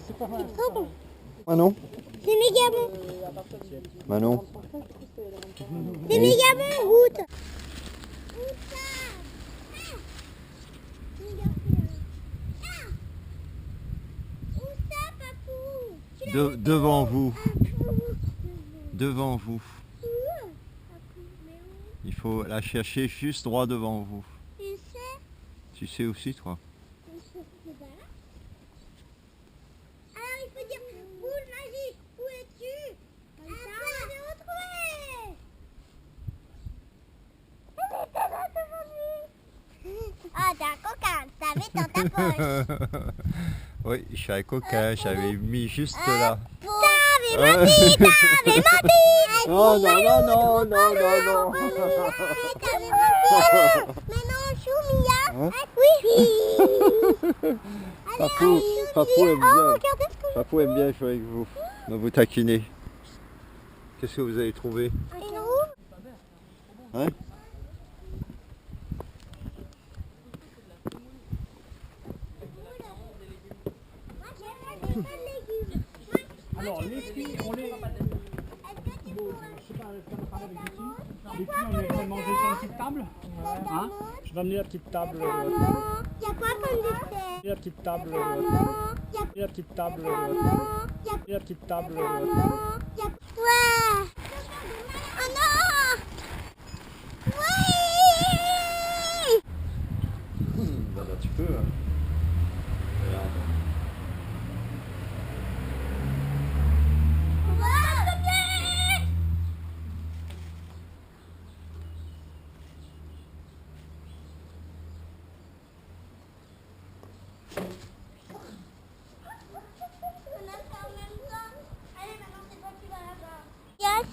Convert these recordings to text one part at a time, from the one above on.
c'est pas mal. C'est trop bon. Manon? C'est méga bon. Manon? C'est méga bon, route. Devant vous. Devant vous. Il faut la chercher juste droit devant vous. Tu sais? Tu sais aussi, toi? Alors il faut dire boule magique, où es-tu? Comme ça, je l'ai retrouvé. Ah, t'es un coquin, t'avais dans ta poche. Oui, je suis un coquin, j'avais mis juste là. T'avais menti, t'avais menti. Non, non, non, non, non, non, non. T'avais menti. Mais non, chou, Mia. Hein? Oui. Papou aime Oh, bien. regardez ce que Papou aime bien jouer avec vous. On va vous taquiner. Qu'est-ce que vous avez trouvé? Une roue. Hein? Alors, les filles, on les... Bon, je sais pas, est-ce qu'on a parlé avec les filles? Les filles, on est en train de manger sur une petite table. Hein? Je vais amener la petite table. Il y a quoi comme dessert? La petite table. Il y a La petite table. La petite table. Ouais. Oh non. Oui. Bah, tu peux. Hein. Regarde.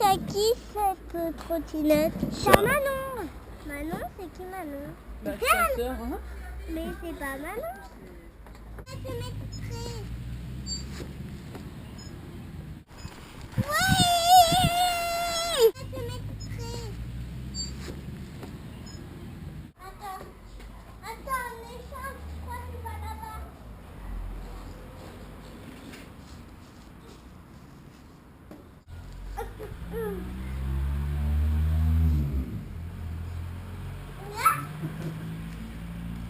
C'est qui cette trottinette? C'est Manon. Manon, c'est qui Manon? Bah, C'est ta elle. sœur, hein? Mais c'est pas Manon. Je vais te mettre près. Oui. Je vais te mettre près. Attends. Attends, on échange. Je crois que tu vas là-bas.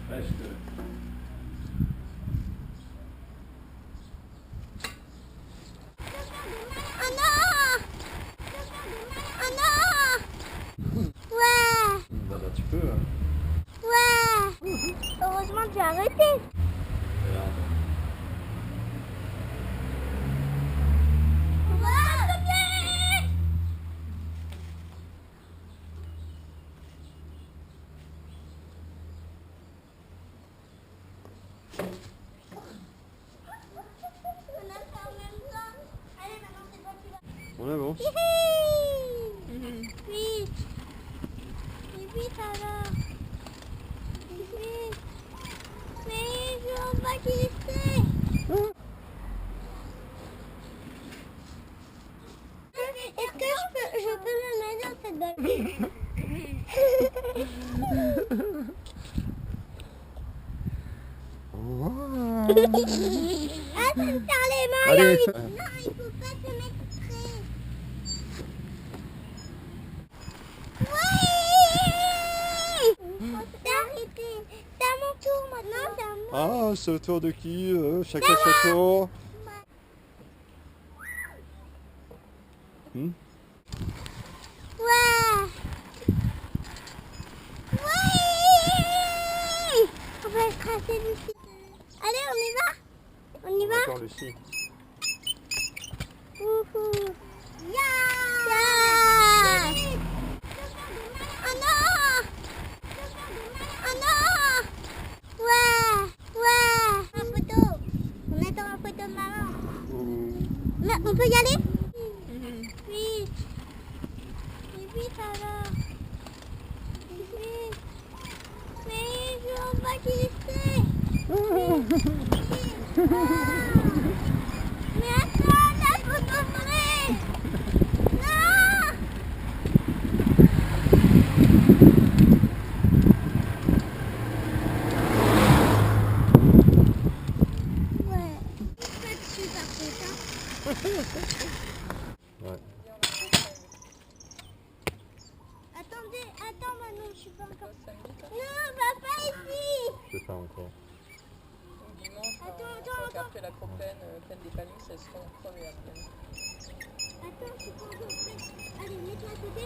Reste. Oh non. Oh non. Ouais. Bah, tu peux. Hein. Ouais. Heureusement que tu as arrêté. Regarde. On avance. Vite. Vite alors. Vite. Mais je veux pas glisser. Est-ce que je peux me mettre dans cette balle? Ah, ça me tord les mains. Allez, il a envie- Non, il faut pas se mettre près. Oui. T'as arrêté. C'est à mon tour maintenant. C'est à moi. Ah, c'est au tour de qui? Chacun son tour. Hmm? Ouais. Oui. On va tracer Lucie. Allez, on y va. On y va. Encore Lucie. Wouhou. Ya. Oh non. Oh non. Ouais. La photo. On attend la photo de maman. Mais on peut y aller? Vite. Vite alors. Vite. Mais je veux pas glisser. Mais attends, la photo vraie. Non. Ouais. ça encore. Donc dimanche, Attends, je attends, crois attends. qu'après la croplaine pleine d'épanouis, elles seront crevées après. Attends, je suis pas encore prête. Allez, mets-toi à côté.